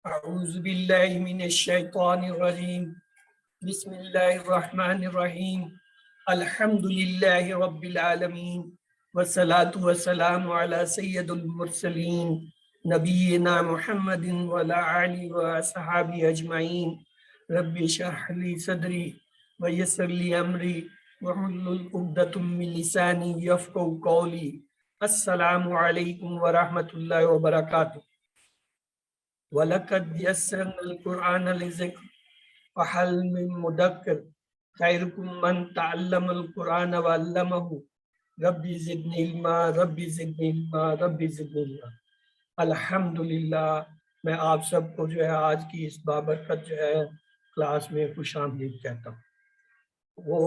اعوذ باللہ من الشیطان الرجیم بسم اللہ الرحمن الرحیم الحمد للہ رب العالمین والصلاة والسلام علی سید المرسلین نبینا محمد وعلی آلہ وصحبہ اجمعین رب اشرح لی صدری ویسر لی امری واحلل عقدۃ من لسانی یفقہوا قولی۔ السلام علیکم ورحمۃ اللہ وبرکاتہ۔ وَلَقَدْ يَسَّرْنَا الْقُرْآنَ لِلذِّكْرِ فَهَلْ مِن مُّدَّكِرٍ خَيْرُكُم مَّن تَعَلَّمَ الْقُرْآنَ وَعَلَّمَهُ رَبِّ زِدْنِی عِلْمًا رَبِّ زِدْنِی عِلْمًا رَبِّ زِدْنِی عِلْمًا۔ الحمدللہ، میں آپ سب کو جو ہے آج کی اس بابرکت جو ہے کلاس میں خوش آمدید کہتا ہوں۔ وہ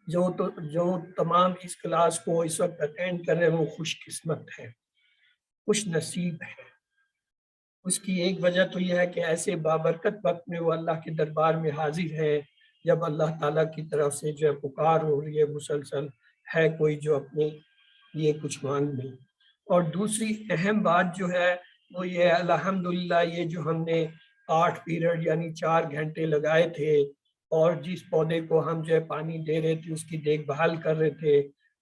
جو تمام اس کلاس کو اس وقت اٹینڈ کر رہے ہیں وہ خوش قسمت ہے، خوش نصیب ہے۔ اس کی ایک وجہ تو یہ ہے کہ ایسے بابرکت وقت میں وہ اللہ کے دربار میں حاضر ہے جب اللہ تعالیٰ کی طرف سے جو ہے پکار ہو رہی ہے مسلسل، ہے کوئی جو اپنے لیے کچھ مانگ لے۔ اور دوسری اہم بات جو ہے وہ یہ ہے الحمدللہ، یہ جو ہم نے 8 پیریڈ یعنی 4 گھنٹے لگائے تھے اور جس پودے کو ہم جو ہے پانی دے رہے تھے اس کی دیکھ بھال کر رہے تھے،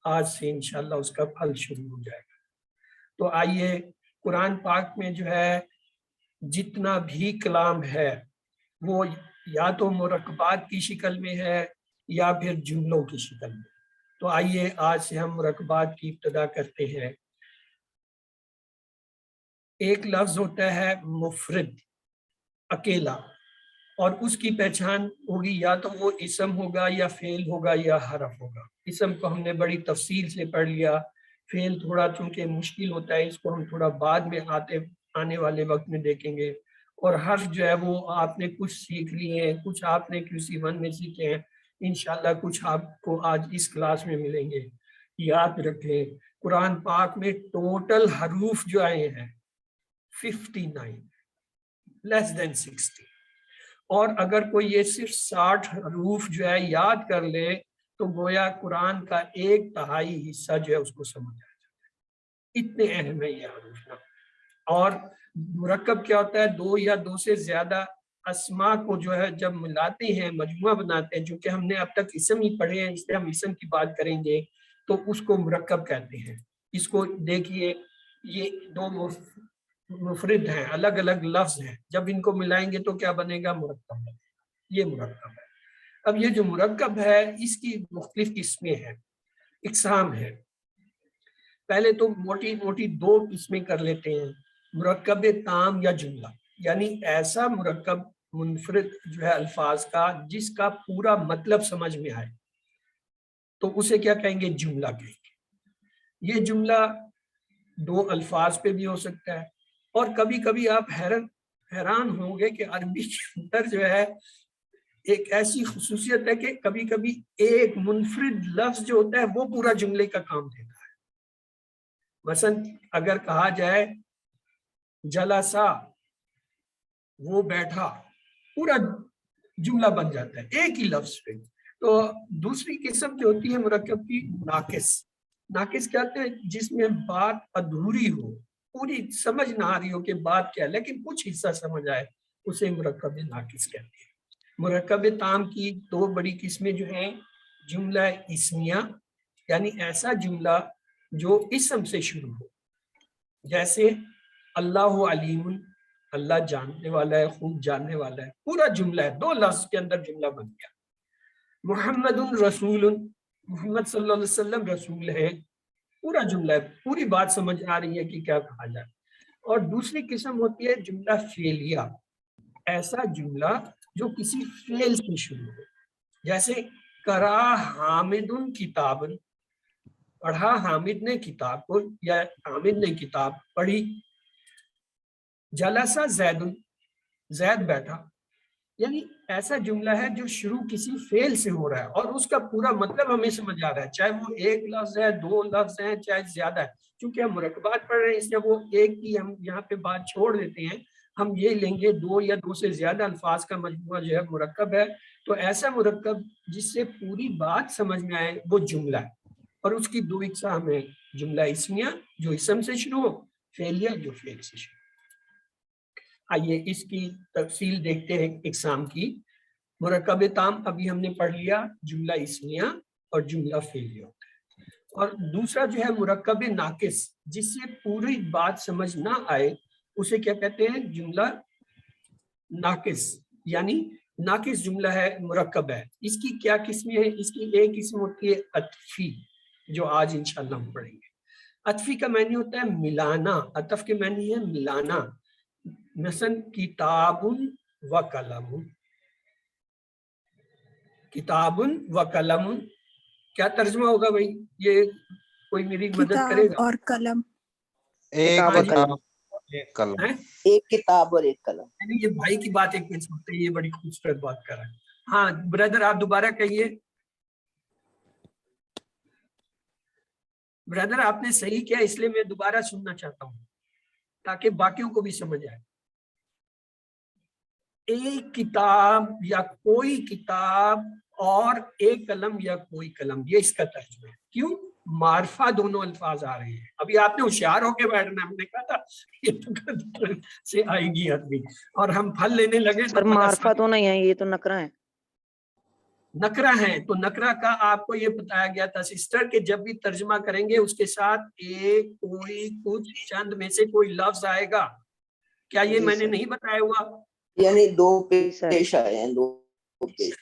آج سے انشاءاللہ اس کا پھل شروع ہو جائے گا۔ تو آئیے قرآن پاک میں جو ہے جتنا بھی کلام ہے وہ یا تو مرکبات کی شکل میں ہے یا پھر جملوں کی شکل میں۔ تو آئیے آج سے ہم مرکبات کی ابتدا کرتے ہیں۔ ایک لفظ ہوتا ہے مفرد، اکیلا، اور اس کی پہچان ہوگی یا تو وہ اسم ہوگا یا فعل ہوگا یا حرف ہوگا۔ اسم کو ہم نے بڑی تفصیل سے پڑھ لیا، فعل تھوڑا چونکہ مشکل ہوتا ہے، اس کو ہم تھوڑا بعد میں آنے والے وقت میں دیکھیں گے۔ اور حرف جو ہے وہ آپ نے کچھ سیکھ لیے ہیں، کچھ آپ نے QC1 میں سیکھے ہیں، انشاءاللہ کچھ آپ کو آج اس کلاس میں ملیں گے۔ یاد رکھیں قرآن پاک میں ٹوٹل حروف جو آئے ہیں 59، لیس دین 60۔ اور اگر کوئی یہ صرف 60 حروف جو ہے یاد کر لے تو گویا قرآن کا 1/3 حصہ جو ہے اس کو سمجھ آ جاتا ہے، اتنے اہم ہے یہ حروف۔ اور مرکب کیا ہوتا ہے؟ 2 یا 2 سے زیادہ اسما کو جو ہے جب ملاتے ہیں، مجموعہ بناتے ہیں، چونکہ ہم نے اب تک اسم ہی پڑھے ہیں اس لیے ہم اسم کی بات کریں گے، تو اس کو مرکب کہتے ہیں۔ اس کو دیکھیے، یہ 2 مفرد ہیں، الگ الگ لفظ ہیں، جب ان کو ملائیں گے تو کیا بنے گا؟ مرکب بنے گا۔ یہ مرکب ہے۔ اب یہ جو مرکب ہے اس کی مختلف قسمیں ہیں، اقسام ہیں۔ پہلے تو موٹی موٹی 2 قسمیں کر لیتے ہیں، مرکب تام یا جملہ، یعنی ایسا مرکب منفرد جو ہے الفاظ کا جس کا پورا مطلب سمجھ میں آئے تو اسے کیا کہیں گے؟ جملہ کہیں گے۔ یہ جملہ 2 الفاظ پہ بھی ہو سکتا ہے، اور کبھی کبھی آپ حیران ہوں گے کہ عربی کے اندر جو ہے ایک ایسی خصوصیت ہے کہ کبھی کبھی ایک منفرد لفظ جو ہوتا ہے وہ پورا جملے کا کام دیتا ہے۔ مثلا اگر کہا جائے جلسا، وہ بیٹھا، پورا جملہ بن جاتا ہے ایک ہی لفظ پہ۔ تو دوسری قسم جو ہوتی ہے مرکب کی ناقص۔ ناقص کیا ہوتا ہے؟ جس میں بات ادھوری ہو، پوری سمجھ نہ آ رہی ہو کہ بات کیا ہے لیکن کچھ حصہ سمجھ آئے، اسے مرکب ناقص کہتے ہیں۔ مرکب تام کی 2 بڑی قسمیں جو ہیں، جملہ اسمیہ یعنی ایسا جملہ جو اسم سے شروع ہو، جیسے اللہ علیم، اللہ جاننے والا ہے، خوب جاننے والا ہے، پورا جملہ ہے، 2 لفظ کے اندر جملہ بن گیا۔ محمد رسول، محمد صلی اللہ علیہ وسلم رسول ہے، پورا جملہ ہے، پوری بات سمجھ آ رہی ہے کہ کیا کہا جائے۔ اور دوسری قسم ہوتی ہے جملہ فعلیہ، ایسا جملہ جو کسی فعل سے شروع ہو، جیسے قرأ حامد کتاب، پڑھا حامد نے کتاب کو یا حامد نے کتاب پڑھی۔ جلسہ زید، زید بیٹھا، یعنی ایسا جملہ ہے جو شروع کسی فعل سے ہو رہا ہے اور اس کا پورا مطلب ہمیں سمجھ آ رہا ہے، چاہے وہ 1 لفظ ہے، 2 لفظ ہیں، چاہے زیادہ ہے۔ چونکہ ہم مرکبات پڑھ رہے ہیں اس لیے وہ ایک کی ہم یہاں پہ بات چھوڑ دیتے ہیں، ہم یہ لیں گے 2 یا 2 سے زیادہ الفاظ کا مجموعہ جو ہے مرکب ہے۔ تو ایسا مرکب جس سے پوری بات سمجھ میں آئے وہ جملہ ہے، اور اس کی 2 اقسام ہیں، جملہ اسمیہ جو اسم سے شروع ہو، فعلیہ جو فعل سے شروع ہو۔ آئیے اس کی تفصیل دیکھتے ہیں اقسام کی. مرکب تام ابھی ہم نے پڑھ لیا, جملہ اسمیہ اور جملہ فعلیہ. اور دوسرا جو ہے مرکب ناقص, جس سے پوری بات سمجھ نہ آئے اسے کیا کہتے ہیں؟ جملہ ناقص. یعنی ناقص جملہ ہے, مرکب ہے. اس کی کیا قسمیں ہیں؟ اس کی ایک قسم ہوتی ہے عطفی, جو آج انشاءاللہ ہم پڑھیں گے. عطفی کا معنی ہوتا ہے ملانا, عطف کے معنی ہے ملانا. مثلا کتاب و قلم, کتاب و قلم, کیا ترجمہ ہوگا بھائی؟ یہ کوئی میری مدد کرے کتاب گا؟ اور قلم. ایک ہاں جی. کتاب قلم. ہیں؟ ایک کتاب اور ایک قلم. یعنی یہ بھائی کی بات ایک منٹ سنتے ہیں, یہ بڑی خوبصورت بات کر رہا ہے. ہاں بردر آپ دوبارہ کہیے. بردر آپ نے صحیح کیا, اس لیے میں دوبارہ سننا چاہتا ہوں تاکہ باقیوں کو بھی سمجھ آئے. ایک کتاب یا کوئی کتاب اور ایک قلم یا کوئی قلم, یہ اس کا ترجمہ ہے. کیوں؟ معرفہ دونوں الفاظ آ رہے ہیں. ابھی آپ نے ہوشیار ہو کے بیٹھنا, ہم نے کہا تھا یہ تو سے آئے گی آدمی, اور ہم پھل لینے لگے سر معرفہ تو نہیں ہے, یہ تو نکرہ ہے. نکرہ ہیں. تو نکرہ کا آپ کو یہ بتایا گیا تھا سسٹر کہ جب بھی ترجمہ کریں گے اس کے ساتھ ایک, کوئی, کچھ, چند میں سے کوئی لفظ آئے گا. کیا یہ میں نے نہیں بتایا ہوا؟ یعنی دو سر پیش آئے ہیں, دو پیش.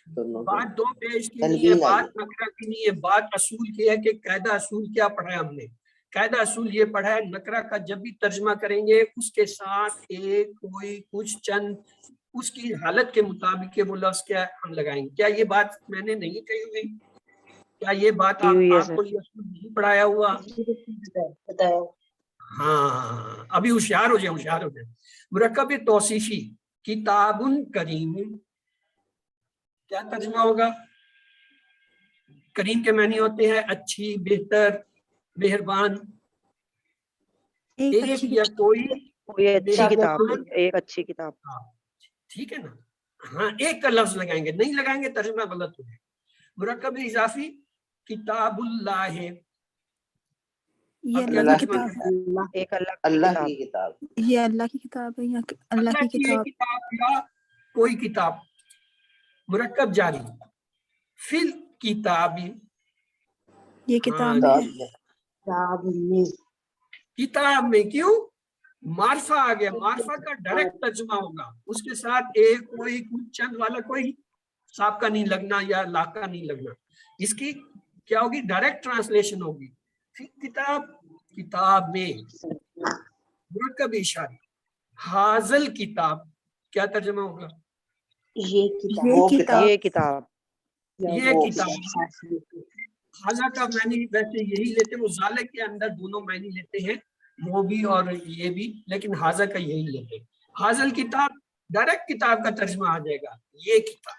بات دو پیش کی نہیں ہے, بات نکرہ کی نہیں ہے, بات اصول کی ہے کہ قاعدہ اصول کیا پڑھا ہے ہم نے. قاعدہ اصول یہ پڑھا ہے نکرہ کا جب بھی ترجمہ کریں گے اس کے ساتھ ایک, کوئی, کچھ, چند, اس کی حالت کے مطابق وہ لفظ کیا ہم لگائیں گے. کیا یہ بات میں نے نہیں کہی ہوئی؟ کیا یہ بات آپ کو یہ اصول نہیں پڑھایا ہوا؟ ہاں ابھی ہوشیار ہو جائیں, ہوشیار ہو جائیں. مرکب توصیفی کتاب کریم, کیا ترجمہ ہوگا؟ کریم کے معنی ہوتے ہیں اچھی, بہتر, مہربان. ایک یا کوئی اچھی کتاب, ایک اچھی کتاب. ٹھیک ہے نا. ہاں ایک کا لفظ لگائیں گے, نہیں لگائیں گے ترجمہ غلط ہو جائے. مرکب اضافی کتاب اللہ ہے, یہ اللہ کی کتاب ہے. ایک اللہ کی کتاب. یہ اللہ کی کتاب ہے یا اللہ کی کتاب. کتاب یا کوئی کتاب. مرکب جاری فل کتابی, یہ کتاب میں ہے. کتاب میں. کیوں؟ معرفہ آ گیا, معرفہ کا ڈائریکٹ ترجمہ ہوگا, اس کے ساتھ ایک, کوئی, کچھ, چند والا کوئی صاحب کا نہیں لگنا یا لا کا نہیں لگنا. اس کی کیا ہوگی؟ ڈائریکٹ ٹرانسلیشن ہوگی. کتاب, کتاب میں. مرکب اشاری حاضل کتاب, کیا ترجمہ ہوگا؟ یہ کتاب. یہ کتاب. حاضہ کا معنی ویسے یہی لیتے ہیں, وہ ظالے کے اندر دونوں معنی لیتے ہیں, وہ بھی اور یہ بھی, لیکن حاضہ کا یہی لیتے ہیں. حاضل کتاب ڈائریکٹ کتاب کا ترجمہ آ جائے گا, یہ کتاب.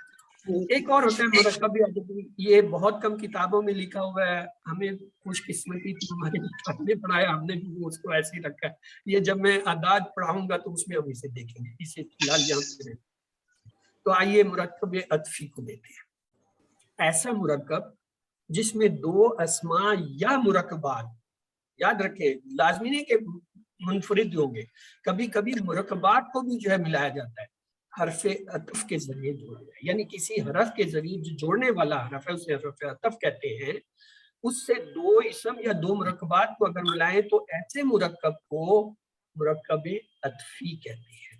ایک اور ہوتا ہے مرکب ادبی, یہ بہت کم کتابوں میں لکھا ہوا ہے, ہمیں خوش قسمتی تھی ہمارے کتاب نے پڑھایا, ہم نے بھی اس کو ایسے ہی رکھا ہے. یہ جب میں اعداد پڑھاؤں گا تو اس میں ہم اسے دیکھیں گے, اسے فی الحال یہاں پہ. تو آئیے مرکب عطفی کو دیتے ہیں. ایسا مرکب جس میں دو اسماء یا مرکبات, یاد رکھیں لازمی نہیں کہ منفرد ہوں گے, کبھی کبھی مرکبات کو بھی جو ہے ملایا جاتا ہے حرف عطف کے ذریعے جوڑا جائے. یعنی کسی حرف کے ذریعے جو جوڑنے والا حرف ہے اسے حرف عطف کہتے ہیں. اس سے دو اسم یا دو مرکبات کو اگر ملائیں تو ایسے مرکب کو مرکب عطفی کہتے ہیں.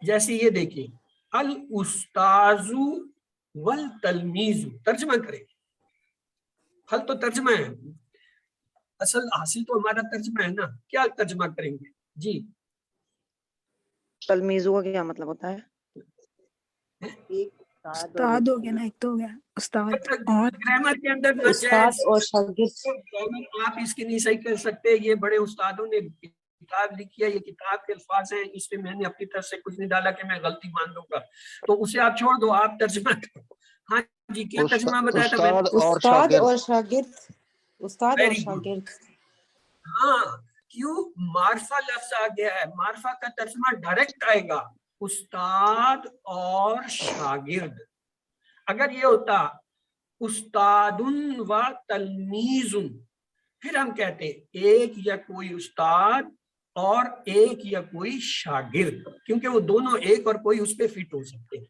جیسے یہ دیکھیں الاستاذ والتلمیذ, ترجمہ کریں. حل تو ترجمہ ہے, اصل حاصل تو ہمارا ترجمہ ہے نا, کیا ترجمہ کریں گے جی؟ تلمیذ کا کیا مطلب ہوتا ہے؟ استاد ہو گیا نا, ایک تو ہو گیا استاد اور گرامر کے اندر استاد اور شاگرد. آپ اس کی نہیں صحیح کر سکتے, یہ بڑے استادوں نے کتاب لکھی ہے, یہ کتاب کے الفاظ ہیں, اس میں نے اپنی طرف سے کچھ نہیں ڈالا کہ میں غلطی مان لوں گا, تو اسے آپ چھوڑ دو, آپ ترجمہ کرو. ہاں جی, کیا ترجمہ بتایا تھا؟ استاد اور شاگرد. استاد اور شاگرد. ہاں, کیوں؟ معرفہ لفظ آ گیا ہے, معرفہ کا ترجمہ ڈائریکٹ آئے گا استاد اور شاگرد. اگر یہ ہوتا استاد و تلمیذ, پھر ہم کہتے ایک یا کوئی استاد اور ایک یا کوئی شاگرد، کیونکہ وہ دونوں ایک اور کوئی اس پہ فٹ ہو سکتے ہیں۔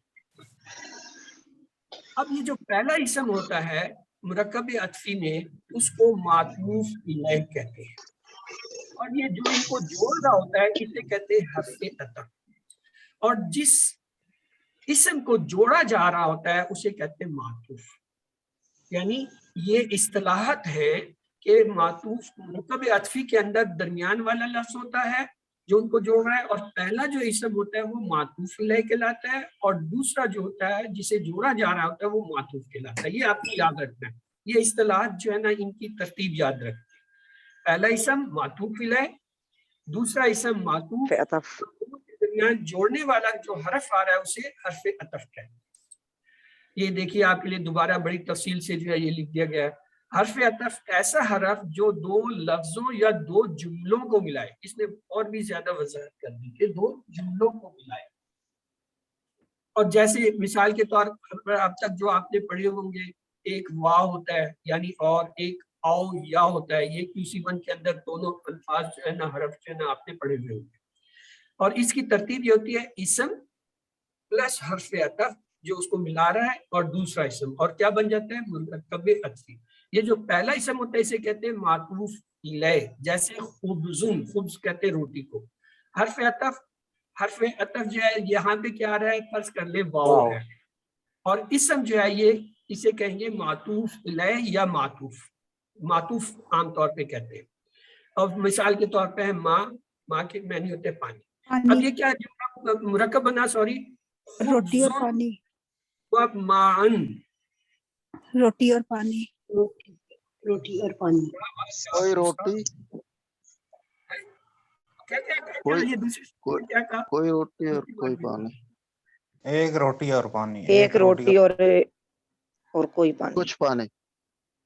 اب یہ جو پہلا اسم ہوتا ہے مرکب عطفی میں، اس کو معطوف الیہ کہتے ہیں، اور یہ جو ان کو جوڑ رہا ہوتا ہے اسے کہتے ہیں حرف عطف، اور جس اسم کو جوڑا جا رہا ہوتا ہے اسے کہتے ہیں معطوف۔ یعنی یہ اصطلاحات ہے کہ معطوف مرکب عطفی کے اندر درمیان والا لفظ ہوتا ہے جو ان کو جوڑ رہا ہے، اور پہلا جو اسم ہوتا ہے وہ معطوف الیہ کہلاتا ہے، اور دوسرا جو ہوتا ہے جسے جوڑا جا رہا ہوتا ہے وہ معطوف کہلاتا ہے۔ یہ آپ کو یاد رکھنا ہے، یہ اصطلاحات جو ہے نا ان کی ترتیب یاد رکھیں۔ پہلا اسم معطوف الیہ، دوسرا اسم معطوف، عطف، کے درمیان جوڑنے والا جو حرف آ رہا ہے اسے حرف عطف کہتے ہیں۔ یہ دیکھیے آپ کے لیے دوبارہ بڑی تفصیل سے جو ہے یہ لکھ دیا گیا ہے۔ حرف عطف ایسا حرف جو دو لفظوں یا دو جملوں کو ملائے، اس نے اور بھی زیادہ وضاحت کر دی کہ دو جملوں کو ملائے، اور جیسے مثال کے طور پر اب تک جو آپ نے پڑھے ہوں گے، ایک وا ہوتا ہے یعنی اور ایک او یا ہوتا ہے، یہ QC1 کے اندر دونوں الفاظ جو ہے نا حرف جو ہے نا آپ نے پڑھے ہوئے ہوں گے، اور اس کی ترتیب یہ ہوتی ہے اسم پلس حرف عطف جو اس کو ملا رہا ہے، اور دوسرا اسم، اور کیا بن جاتا ہے مرکب عطفی۔ یہ جو پہلا اسم ہوتا ہے اسے کہتے ہیں معطوف الیہ، جیسے خبزن، خبز کہتے ہیں روٹی کو۔ حرف عطف جو ہے یہاں پہ کیا آ رہا ہے، فرض کر لیں واو ہے، اور اسم جو ہے یہ اسے کہیں گے معطوف الیہ یا معطوف عام طور پہ کہتے ہیں۔ اور مثال کے طور پہ ہے ماں کے معنی ہوتے ہیں پانی۔ اب یہ کیا مرکب بنا، سوری، روٹی اور پانی، معن، روٹی اور پانی، روٹی اور پانی، کوئی روٹی، کوئی روٹی اور کوئی پانی، ایک روٹی اور پانی، ایک روٹی اور کوئی پانی، کچھ پانی۔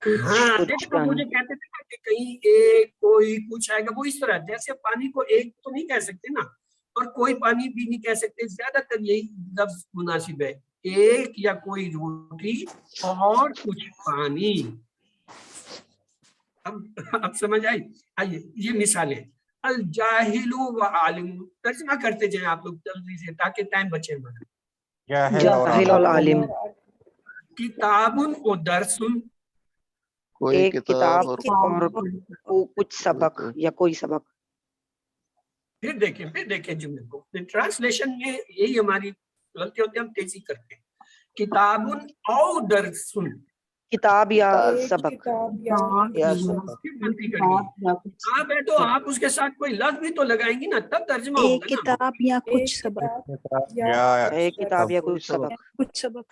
ہاں دیکھو مجھے کہتے تھے نا کہ کہیں ایک کوئی کچھ آئے گا، وہ اس طرح جیسے پانی کو ایک تو نہیں کہہ سکتے نا، اور کوئی پانی بھی نہیں کہہ سکتے، زیادہ تر یہی لفظ مناسب ہے، ایک یا کوئی روٹی اور کچھ پانی۔ اب سمجھ آئی؟ آئیے یہ مثالیں، الجاہل و عالم، ترجمہ کرتے جائیں آپ لوگ جلدی سے تاکہ ٹائم بچے ہمارا۔ جاہل اور عالم، کتاب و درس، ایک کتاب اور کچھ سبق یا کوئی سبق۔ پھر دیکھیں جملے کو، ٹرانسلیشن میں یہی ہماری غلطی ہوتی ہے، ہم تیزی کرتے ہیں۔ کتاب او درس، کتاب یا سبق، آپ ہے تو آپ اس کے ساتھ کوئی لفظ بھی تو لگائیں گی نا، تب ترجمہ ایک ہوگا نا۔ کتاب یا کچھ سبق، ایک کتاب یا کچھ سبق، کچھ سبق،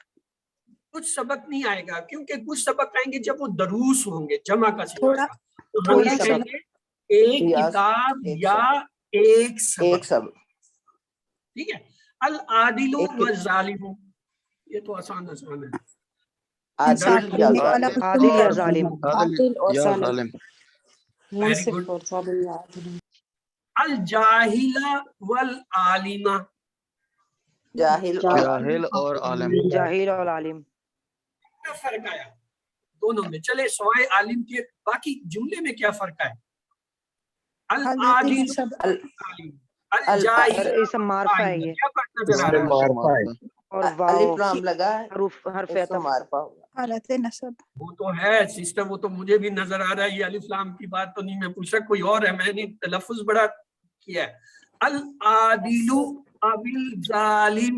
کچھ سبق نہیں آئے گا، کیونکہ کچھ سبق آئیں گے جب وہ دروس ہوں گے، جمع کا تھوڑا تھوڑا ایک کتاب یا ایک سبق، ٹھیک ہے۔ العادل والظالم، یہ تو آسان ہے، انصاف کرنے والا، عادل یا ظالم، یا ظالم، ویری گڈ۔ الجاہل والعالم، جاہل اور عالم، جاہل اور عالم، کیا فرق آیا دونوں میں؟ چلے سوائے عالم کے باقی جملے میں کیا فرق ہے؟ العادل والعالم، الجاہل اسم معرفہ ہے یہ، کیا فرق نظر آ رہا ہے؟ اور الف لام لگا ہے، حرف اس کو عطف، معرفہ ہوگا۔ حالت نصب، وہ تو ہے سسٹم، وہ تو مجھے بھی نظر آ رہا ہے، یہ الف لام کی بات تو نہیں میں پوچھ رہا، کوئی اور ہے، میں نے تلفظ بڑا کیا ہے۔ العادل والظالم،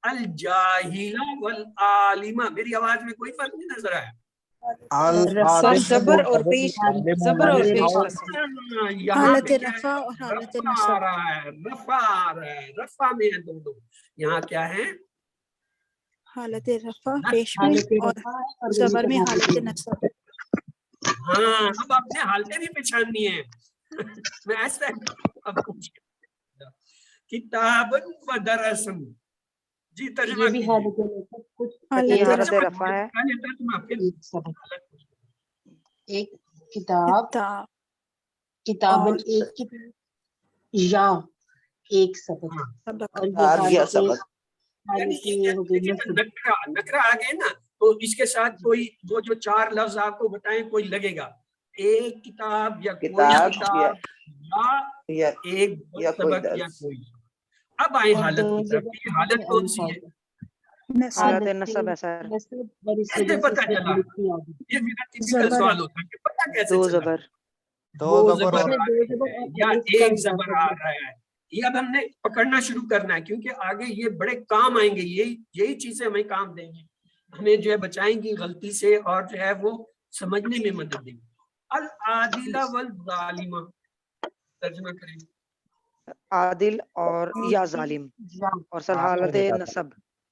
الجاہل والعالم، میری آواز میں کوئی فرق نہیں نظر آیا؟ زبر اور پیش، زبر اور پیش، حالت رفع اور حالت نصب، رفع آ رہا ہے، رفع میں ہے دونوں، یہاں کیا ہے؟ حالت رفع پیش میں اور زبر میں حالت نصب۔ ہاں اب آپ نے حالتیں بھی پہچاننی ہے، میں ایسا اب پوچھ کتاب و درس، جی ترجمہ یہ حالت رفع ہے، ایک کتاب، کتاب ایک کتاب، یا ایک سبق، اور یہ سبق، نکرہ آ گئے نا، تو اس کے ساتھ کوئی وہ جو چار لفظ آپ کو بتائیں کوئی لگے گا، ایک کتاب یا کوئی کتاب کتاب یا ایک یا کوئی سبق یا درس. کوئی. اب آئے اور حالت دو کی طرف. زبر یہ حالت کون سی ہے؟ نصب حالت نصب ہے سر. نصب اور اس کیسے وجہ سے پتہ اس میں چلا؟ الف نہیں آ گئی. یہ میرا ٹپیکل زبر سوال ہوتا ہے کہ پتہ کیسے دو چلا؟ زبر. دو زبر زبر اور دو زبر اور یا الف کا ایک زبر اضافہ آ رہا ہے. یہ اب ہم نے پکڑنا شروع کرنا ہے کیونکہ آگے یہ بڑے کام آئیں گے. یہی چیزیں ہمیں کام دیں گے, ہمیں جو ہے بچائیں گی غلطی سے اور جو ہے وہ سمجھنے میں مدد دیں گے. العادلہ والظالمہ ترجمہ کریں. عادل اور یا ظالم اور سر حالت نصب.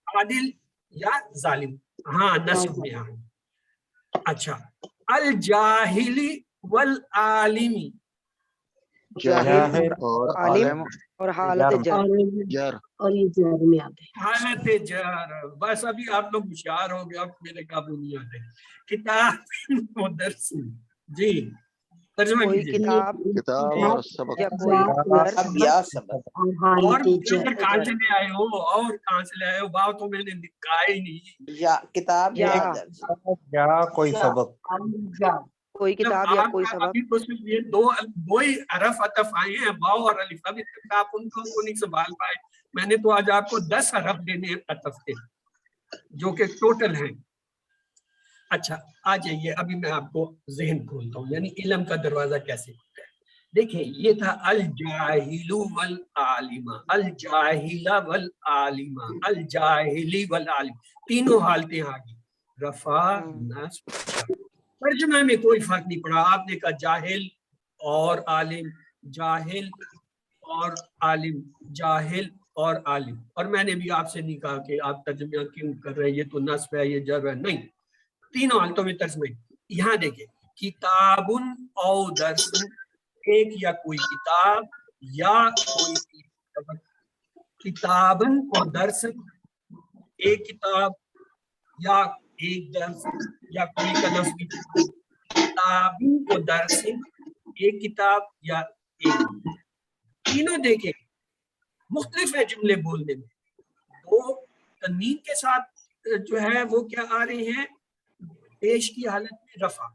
عادل یا ظالم, ہاں نصب میں ہاں. اچھا, الجاہلی والعالمی. جاہل اور عالم عالم اور حالت جر. جر. اور یہ جر میں آتے ہیں. حالت جر. بس ابھی آپ لوگ ہوشیار ہو گئے, اب میرے قابو نہیں آتے. کتاب و درس. جی ترجمہ کوئی کیجیے. کتاب کتاب اور سبق. یا کوئی درس یا سبق. اور اور حالت جر. پھر کہاں سے لے آئے ہو, اور کہاں سے لے آئے ہو؟ باؤ تو میں نے لکھا ہی نہیں. یا کتاب یا یا درس. یا کوئی سبق. کوئی کتاب یا کوئی سبق. ابھی تو صرف یہ دو ہی حرف عطف آئے ہیں, واو اور الف. ابھی تک آپ ان کو نہیں سنبھال پائے. میں نے تو آج آپ کو 10 حرف دینے ہیں عطف کے, جو کہ ٹوٹل ہیں. اچھا آ جائیے, ابھی میں آپ کو ذہن کھولتا ہوں, یعنی علم کا دروازہ کیسے کھلتا ہے. دیکھیں یہ تھا الجاہل والعالمہ, الجاہل والعالمہ, الجاہلی والعالم. تینوں حالتیں آ گئی, رفع نصب. ترجمہ میں کوئی فرق نہیں پڑا. آپ نے کہا جاہل اور عالم, جاہل اور عالم, جاہل اور عالم. اور میں نے بھی آپ سے نہیں کہا کہ آپ ترجمہ کیوں کر رہے ہیں, یہ تو نصب ہے, یہ جر ہے. نہیں, تینوں حالتوں میں ترجمہ. یہاں دیکھیں, کتاب او درس, ایک یا کوئی کتاب یا کوئی سبق. کتابن اور درس, ایک کتاب یا ایک درس یا کوئی کا لفظ. کتابی و درس, ایک کتاب یا ایک. تینوں دیکھیں مختلف ہے جملے بولنے میں. دو تنوین کے ساتھ جو ہے وہ کیا آ رہے ہیں, پیش کی حالت میں رفع.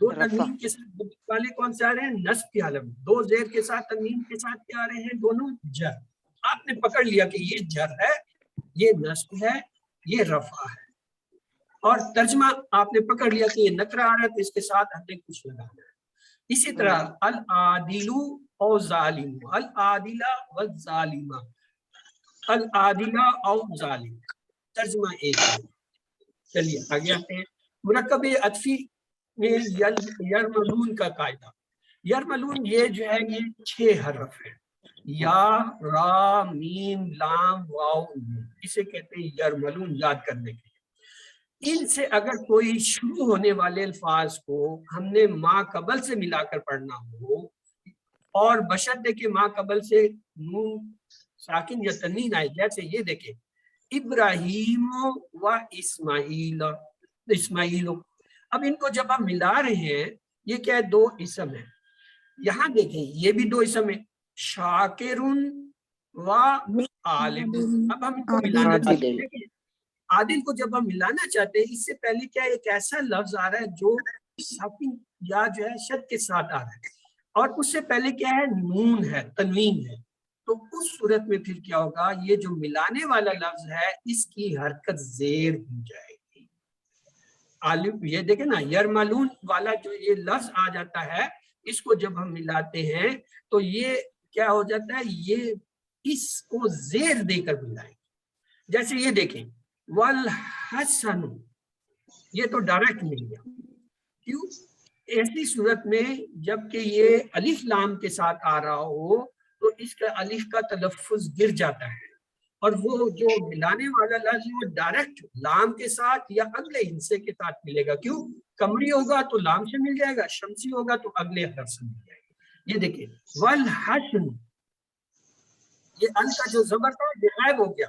دو تنوین کے ساتھ والے کون سے آ رہے ہیں, نصب کی حالت میں. دو زیر کے ساتھ تنوین کے ساتھ کیا آ رہے ہیں, دونوں جر. آپ نے پکڑ لیا کہ یہ جر ہے, یہ نصب ہے, یہ رفع ہے. اور ترجمہ آپ نے پکڑ لیا کہ یہ نکرہ آ رہا ہے تو اس کے ساتھ ہم نے کچھ لگانا ہے. اسی طرح العادلو او ظالم, العادلہ والظالمہ, العادلہ او ظالم. ترجمہ ایک ہے. چلیے آگے آتے ہیں. مرکب عطفی میں یرملون کا قاعدہ. یرملون یہ جو ہے یہ 6 حرف ہے, یا را میم لام واو نون. اسے کہتے ہیں یرملون, یاد کرنے کے. ان سے اگر کوئی شروع ہونے والے الفاظ کو ہم نے ما قبل سے ملا کر پڑھنا ہو, اور بشرطے کہ ما قبل سے نون ساکن یا تنوین آئے, جیسے یہ دیکھیں ابراہیم و اسماعیل, اسماعیل. اب ان کو جب ہم ملا رہے ہیں, یہ کیا ہے, 2 اسم ہیں. یہاں دیکھیں یہ بھی 2 اسم ہیں, شاکرن و عالم. اب ہم ان کو ملانا چاہتے ہیں. عادل کو جب ہم ملانا چاہتے ہیں, اس سے پہلے کیا ایک ایسا لفظ آ رہا ہے جو ساکن یا جو ہے شد کے ساتھ آ رہا ہے, اور اس سے پہلے کیا ہے, نون ہے, تنوین ہے. تو اس صورت میں پھر کیا ہوگا, یہ جو ملانے والا لفظ ہے اس کی حرکت زیر ہو جائے گی. عالم یہ دیکھیں نا, یرملون والا جو یہ لفظ آ جاتا ہے, اس کو جب ہم ملاتے ہیں تو یہ کیا ہو جاتا ہے, یہ اس کو زیر دے کر ملائیں. جیسے یہ دیکھیں والحسن, یہ تو ڈائریکٹ مل گیا. کیوں؟ ایسی صورت میں جب کہ یہ الف لام کے ساتھ آ رہا ہو تو اس کا الف کا تلفظ گر جاتا ہے, اور وہ جو ملانے والا لفظ وہ ڈائریکٹ لام کے ساتھ یا اگلے ہندسے کے ساتھ ملے گا. کیوں؟ قمری ہوگا تو لام سے مل جائے گا, شمسی ہوگا تو اگلے حرف سے مل جائے گا. یہ دیکھیں والحسن, یہ ال کا جو زبر تھا یہ غائب ہو گیا,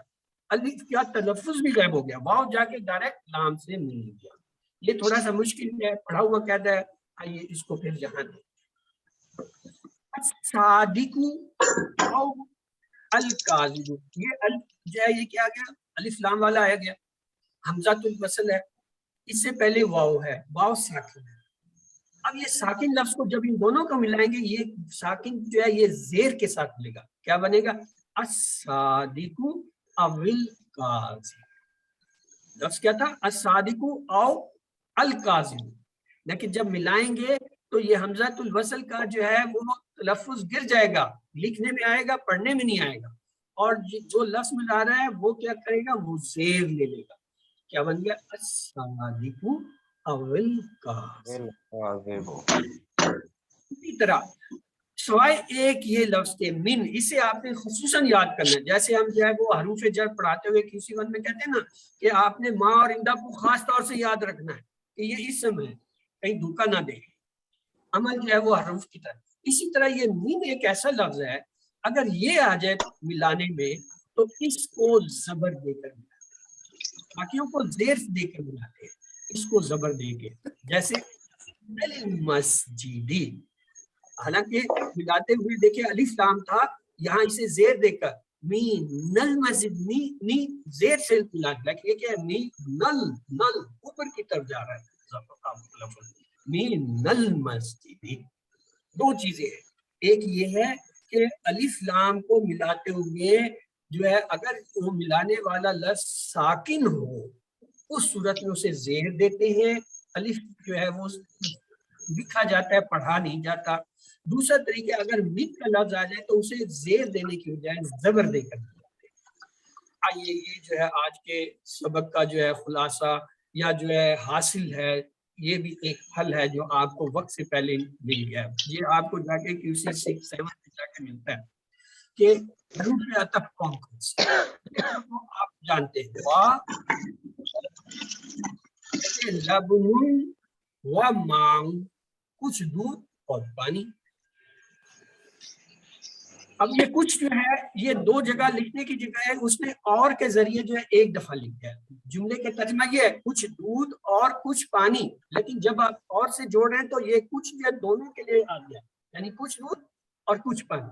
الف کا تلفظ بھی غائب ہو گیا, واو جا کے ڈائریکٹ لام سے مل گیا. یہ تھوڑا سا مشکل ہے, پڑھا ہوا قاعدہ ہے. آئیے اس کو پھر جہاں دیں. صادق او الکاذب, یہ ال جو ہے یہ کیا گیا, الف لام والا آیا گیا, حمزہ الوصل ہے, اس سے پہلے واو ہے, واو ساکن ہے. اب یہ ساکن لفظ کو جب ان دونوں کو ملائیں گے یہ ساکن جو ہے یہ زیر کے ساتھ ملے گا. کیا بنے گا؟ الصادق او الکاذب. لفظ کیا تھا؟ الصادق او الکاذب. لیکن جب ملائیں گے تو یہ حمزۃ الوصل کا جو ہے وہ لفظ گر جائے گا, لکھنے میں آئے گا, پڑھنے میں نہیں آئے گا. اور جو لفظ ملا رہا ہے وہ کیا کرے گا؟ وہ زیر لے لے گا. کیا بن گیا؟ الصادق او الکاذب. اسی طرح سوائے ایک یہ لفظ کے من, اسے آپ نے خصوصاً یاد کرنا ہے. جیسے ہم جو ہے وہ حروف جر پڑھاتے ہوئے کسی وقت میں کہتے ہیں نا کہ آپ نے ماں اور اندہ کو خاص طور سے یاد رکھنا ہے کہ یہ اسم ہے, کہیں دھوکہ نہ دے. عمل جو ہے وہ حروف کی طرح. اسی طرح یہ من ایک ایسا لفظ ہے اگر یہ آ جائے ملانے میں تو اس کو زبر دے کر ملاتے ہیں, باقیوں کو زیر دے کر ملاتے ہیں, اس کو زبر دے کے. جیسے مسجدی, حالانکہ ملاتے ہوئے دیکھیں الف لام تھا, یہاں اسے زیر دے کر مین نل مسجد, نی زیر سے ملا, لیکن یہ کیا ہے؟ نی نل, نل اوپر کی طرف جا رہا ہے. مین نل مسجدی. دو چیزیں ہیں, ایک یہ ہے کہ الف لام کو ملاتے ہوئے جو ہے اگر وہ ملانے والا لفظ ساکن ہو اس صورت میں اسے زیر دیتے ہیں, الف جو ہے وہ لکھا جاتا ہے, پڑھا نہیں جاتا. دوسرا طریقہ اگر من کا لفظ آ جائے تو اسے زیر دینے کی بجائے زبر دے کر دیتے ہیں. آئیے یہ جو ہے آج کے سبق کا جو ہے خلاصہ یا جو ہے حاصل ہے, یہ بھی ایک حل ہے جو آپ کو وقت سے پہلے مل گیا. یہ آپ کو جا کے QC 6-7 میں جا کے ملتا ہے کہ حروف عطف کون کون سے آپ جانتے ہیں. وا لبن و ماء, کچھ دودھ اور پانی. اب یہ کچھ جو ہے یہ دو جگہ لکھنے کی جگہ ہے, اس نے اور کے ذریعے جو ہے ایک دفعہ لکھا ہے. جملے کا ترجمہ یہ ہے کچھ دودھ اور کچھ پانی, لیکن جب آپ اور سے جوڑ رہے ہیں تو یہ کچھ جو ہے دونوں کے لیے آ گیا, یعنی کچھ دودھ اور کچھ پانی.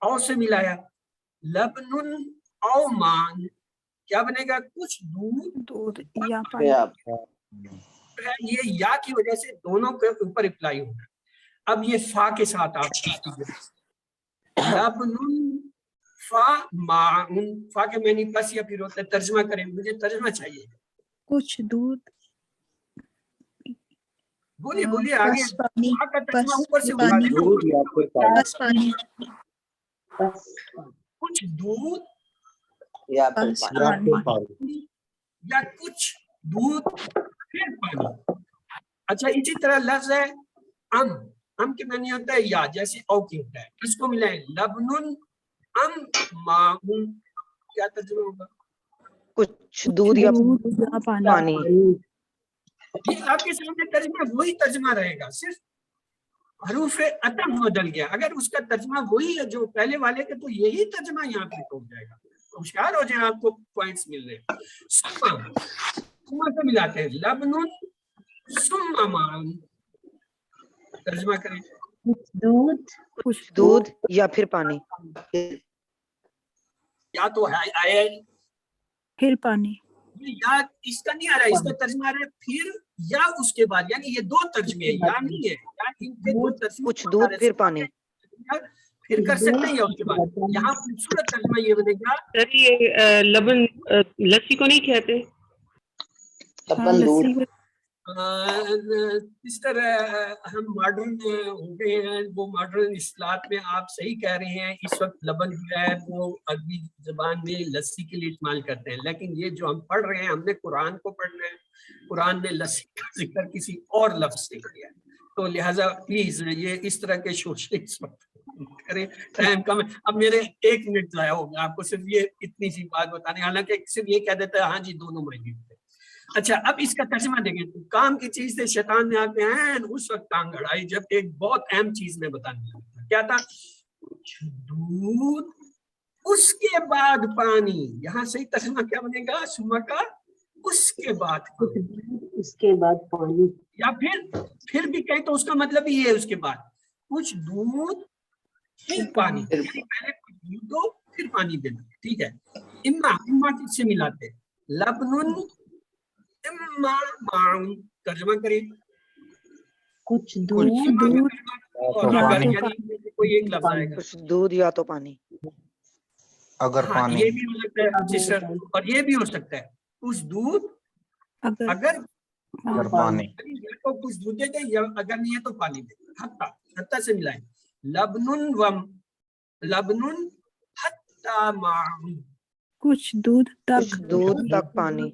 اور سے ملایا لبن او مان, کیا بنے گا؟ کچھ دودھ یا پانی. یہ یا کی وجہ سے دونوں کے اوپر اپلائی ہوگا. اب یہ فا کے ساتھ آپ لبن فا ماء, فا کے معنی پس یا پھر ہوتا ہے. ترجمہ کریں, مجھے ترجمہ چاہیے. کچھ دودھ, بولیے بولیے آگے. بس پانی, فا کا ترجمہ بس اوپر سے پانی, ہوگا. بس پانی, کچھ دودھ بس پانی. یا کچھ دودھ پھر پانی. اچھا اسی طرح لفظ ہے ام کے معنی ہوتا ہے یا, جیسے او کی ہوتا ہے. اس کو ملائیں لبن ام ماء, کیا ترجمہ ہوگا؟ کچھ دودھ یا پانی. یہ آپ کے سامنے ترجمہ وہی ترجمہ رہے گا, صرف حروف عطف بدل گیا. اگر اس کا ترجمہ وہی ہے جو پہلے والے کا تو یہی ترجمہ یہاں پہ ٹوٹ جائے گا. ہوشیار ہو جائیں, آپ کو پوائنٹس مل رہے ہیں. سما سے ملاتے ہیں لبن ثم ماء, ترجمہ کریں کچھ دودھ یا پھر پانی. یا تو آیا پھر پانی, یا اس کا نہیں آ رہا, اس کا ترجمہ آ رہا ہے پھر یا اس کے بعد, یعنی یہ دو ترجمے ہیں, یا نہیں ہے, یا ان کے دو ترجمے. کچھ دودھ پھر پانی, پھر کر سکتے ہیں یا اس کے بعد. یہاں خوبصورت ترجمہ یہ بنے گا سر یہ لبن لسی کو نہیں کہتے؟ اس طرح ہم ماڈرن ہو گئے ہیں, وہ ماڈرن اصطلاحات میں آپ صحیح کہہ رہے ہیں. اس وقت لبن جو ہے وہ عربی زبان میں لسی کے لیے استعمال کرتے ہیں, لیکن یہ جو ہم پڑھ رہے ہیں ہم نے قرآن کو پڑھنا ہے. قرآن نے لسی کا ذکر کسی اور لفظ سے کیا ہے, تو لہٰذا پلیز یہ اس طرح کے شوشے اس وقت کریں. ٹائم کم ہے, اب میرے 1 منٹ ضائع ہو گیا آپ کو صرف یہ اتنی سی بات بتانے, حالانکہ صرف یہ کہہ دیتا ہے ہاں جی دونوں معنی ہوتے ہیں. اچھا اب اس کا ترجمہ دیکھیں. کام کی چیز سے شیطان نے آتے ہیں اس وقت ٹانگ اڑائی جب ایک بہت اہم چیز میں بتانے لگا. کیا تھا؟ کچھ دودھ اس کے بعد پانی. یہاں صحیح ترجمہ کیا بنے گا؟ سما کا اس کے بعد اس کے بعد پانی, یا پھر بھی کہیں تو اس کا مطلب یہ ہے اس کے بعد کچھ دودھ پھر پانی, یعنی پہلے کچھ دودھ دو پھر پانی دینا. ٹھیک ہے. اما کس سے ملاتے؟ لبن اما ماء, ترجمہ کریں کچھ کچھ دودھ دودھ اور یا اگر تو یعنی ان میں کوئی ایک لفظ آئے گا. کچھ دودھ یا تو پانی. اگر ہاں پانی یہ بھی ہو سکتا ہے جس طرح، اور یہ بھی ہو سکتا ہے کچھ دودھ اگر اگر اگر پانی یا تو کچھ دودھ دے دے یا اگر نہیں ہے تو پانی دے دے. حتی سے ملائیں. لبن حتی معاً. کچھ دودھ کچھ تک دودھ تک پانی.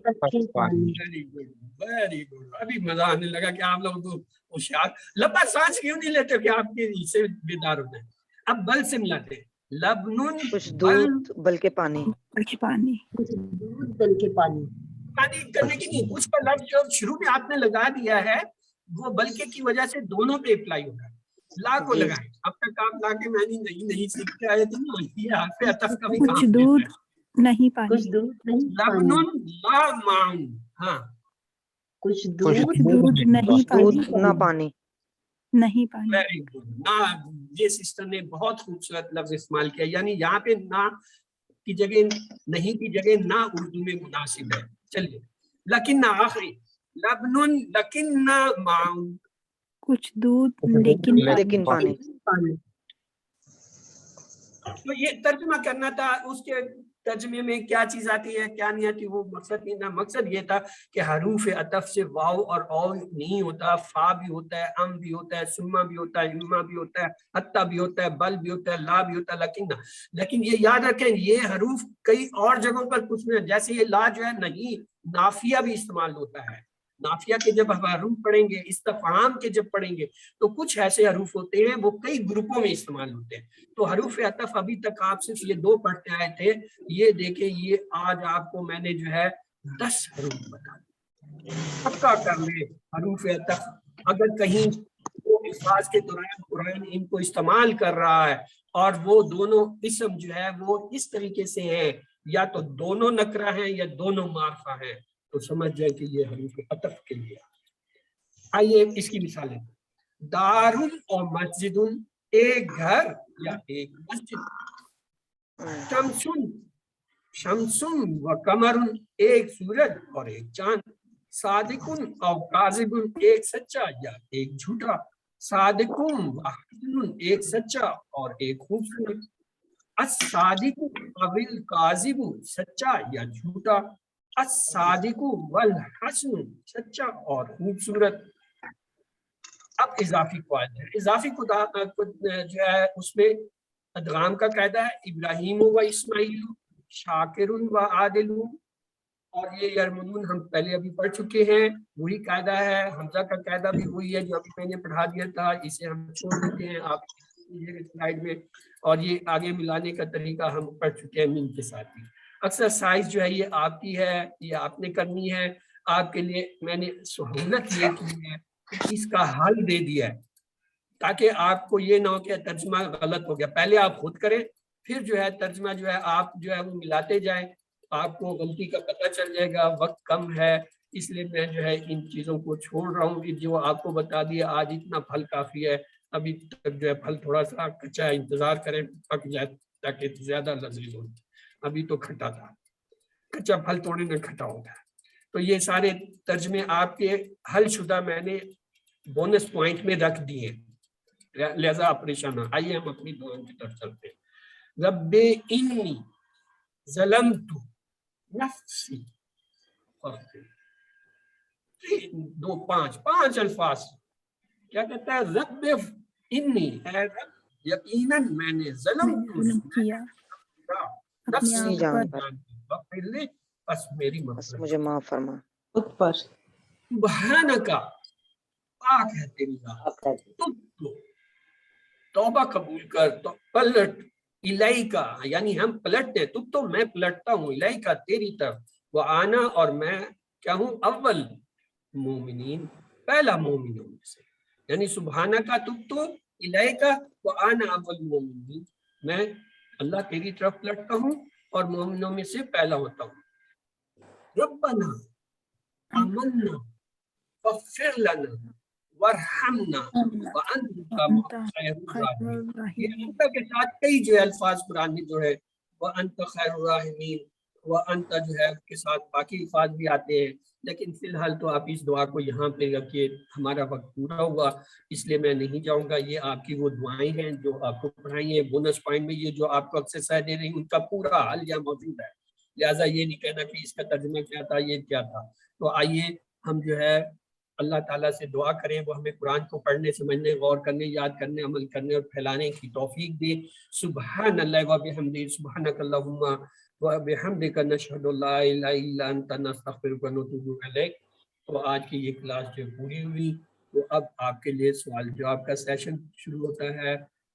پانی ویری گڈ ویری گڈ. ابھی مزہ آنے لگا کہ آپ لوگ تو ہوشیار. لمبا سانس کیوں نہیں لیتے کہ آپ کے سے بیدار ہو جائیں. اب بل سے ملاتے ہیں. لبن کچھ بل دودھ بلکہ پانی. بلکہ پانی. دودھ بلکہ پانی. پانی کرنے کی نہیں، اس کا لفظ جو شروع میں آپ نے لگا دیا ہے وہ بلکہ کی وجہ سے دونوں پہ اپلائی ہوگا. لا کو جی. لگائیں. اب تک آپ لا کے میں نہیں سیکھ کے آئے تھے نا، یہ حرف عطف کا بھی کچھ کام دودھ دیتا ہے. نہیں پانی. کچھ دودھ نہیں لبن پانی. لا معاً. ہاں کچھ کچھ دودھ دودھ نہیں دودھ پانی. نہ پانی. نہیں پانی. Very good. نہ یہ سسٹر نے بہت خوبصورت لفظ استعمال کیا، یعنی یہاں پہ نہ کی جگہ نہیں کی جگہ نہ اردو میں مناسب ہے. چلیے لیکن نہ آخری لبن لیکن نہ معاً. کچھ دودھ لیکن لیکن پانی. پانی. تو یہ ترجمہ کرنا تھا. اس کے ترجمے میں کیا چیز آتی ہے کیا نہیں آتی وہ مقصد نہیں تھا. مقصد یہ تھا کہ حروف عطف سے واو اور او نہیں ہوتا، فا بھی ہوتا ہے، ام بھی ہوتا ہے، سما بھی ہوتا ہے، اما بھی ہوتا ہے، حتی بھی ہوتا ہے، بل بھی ہوتا ہے، لا بھی ہوتا ہے، لیکن یہ یاد رکھیں یہ حروف کئی اور جگہوں پر کچھ نہیں. جیسے یہ لا جو ہے نہیں نافیہ بھی استعمال ہوتا ہے. نافیہ کے جب ہم حروف پڑھیں گے، استفہام کے جب پڑھیں گے تو کچھ ایسے حروف ہوتے ہیں وہ کئی گروپوں میں استعمال ہوتے ہیں. تو حروف عطف ابھی تک آپ صرف یہ 2 پڑھتے آئے تھے. یہ دیکھیں یہ آج آپ کو میں نے جو ہے 10 حروف بتا دی. پکا کر لیں حروف عطف اگر کہیں وہ الفاظ کے دوران قرآن ان کو استعمال کر رہا ہے اور وہ دونوں اسم جو ہے وہ اس طریقے سے ہیں یا تو دونوں نکرہ ہیں یا دونوں معرفہ ہیں تو سمجھ جائے کہ یہ حروف عطف کے لیے. آئیے اس کی مثالیں. دارن اور مسجد، ایک گھر یا ایک مسجد. شمسن شمسن و قمرن، ایک سورج اور ایک چاند. صادقن اور کاذبن، ایک سچا یا ایک جھوٹا. صادقن و حسن، ایک سچا اور ایک خوبصورت. الصادق والکاذب، سچا یا جھوٹا. الصادق والحسن، سچا اور خوبصورت. اب اضافی قواعد ہے. اضافی جو ہے اس میں ادغام کا قاعدہ ہے. ابراہیم و اسماعیل، شاکر و عادل، اور یہ یرمون ہم پہلے ابھی پڑھ چکے ہیں. وہی قاعدہ ہے. حمزہ کا قاعدہ بھی وہی ہے جو ابھی میں نے پڑھا دیا تھا. اسے ہم چھوڑ دیتے ہیں آپ سلائیڈ میں. اور یہ آگے ملانے کا طریقہ ہم پڑھ چکے ہیں من کے ساتھ ہی. ایکسرسائز جو ہے یہ آپ کی ہے، یہ آپ نے کرنی ہے. آپ کے لیے میں نے سہولت یہ کی ہے اس کا حل دے دیا ہے تاکہ آپ کو یہ نہ ہو کہ ترجمہ غلط ہو گیا. پہلے آپ خود کریں پھر جو ہے ترجمہ جو ہے آپ جو ہے وہ ملاتے جائیں. آپ کو غلطی کا پتہ چل جائے گا. وقت کم ہے اس لیے میں جو ہے ان چیزوں کو چھوڑ رہا ہوں کہ جو آپ کو بتا دیا آج اتنا پھل کافی ہے. ابھی تک جو ہے پھل تھوڑا سا کچا ہے، انتظار کریں پک جائے تاکہ زیادہ لذیذ ہو. ابھی تو کھٹا تھا. کچا پھل توڑنے میں کھٹا ہوتا ہے. تو یہ سارے ترجمے آپ کے حل شدہ میں نے بونس پوائنٹ میں رکھ دیے، لہذا آپ پریشان نہ. آئیے ہم اپنی دعاؤں کی طرف چلتے ہیں. رب انی ظلمت نفسی. 5 الفاظ کیا کہتا ہے؟ رب انی، اے رب یقیناً میں نے ظلم کیا اپنی جان پر، بس میری بس مجھے معاف فرما. خود پر. سبحانکا، پاک ہے تیری ذات. توبہ قبول کر تو پلٹ. الیکا یعنی ہم پلٹتے ہیں. تب تو میں پلٹتا ہوں. الیکا تیری طرف. وہ آنا اور میں کیا ہوں؟ اول مومنین، پہلا مومنوں میں سے. یعنی سبحانکا تب تو، الیکا وہ آنا اول مومنین، میں اللہ تیری طرف پلٹتا ہوں اور مومنوں میں سے پہلا ہوتا ہوں. ربنا آمنا فاغفر لنا وارحمنا وانت خیر الراحمین. یہ انت کے ساتھ کئی جو الفاظ قرآن میں جو ہے وانت خیر الراحمین وہ انت جو ہے اس کے ساتھ باقی الفاظ بھی آتے ہیں، لیکن فی الحال تو آپ اس دعا کو یہاں پہ رکھیے. ہمارا وقت پورا ہوا اس لیے میں نہیں جاؤں گا. یہ آپ کی وہ دعائیں ہیں جو آپ کو پڑھائی ہیں. بونس پوائنٹ میں یہ جو آپ کو ایکسرسائز دے رہی ہیں ان کا پورا حل یہاں موجود ہے، لہٰذا یہ نہیں کہنا کہ اس کا ترجمہ کیا تھا، یہ کیا تھا. تو آئیے ہم جو ہے اللہ تعالیٰ سے دعا کریں وہ ہمیں قرآن کو پڑھنے، سمجھنے، غور کرنے، یاد کرنے، عمل کرنے اور پھیلانے کی توفیق دے. سبحان اللہ و بحمدہ، سبحانک اللہم و بحمدک، نشہد ان لا الہ الا انت، نستغفرک و نتوب الیک. تو آج کی یہ کلاس جو پوری ہوئی، تو اب آپ کے لیے سوال جواب کا سیشن شروع ہوتا ہے.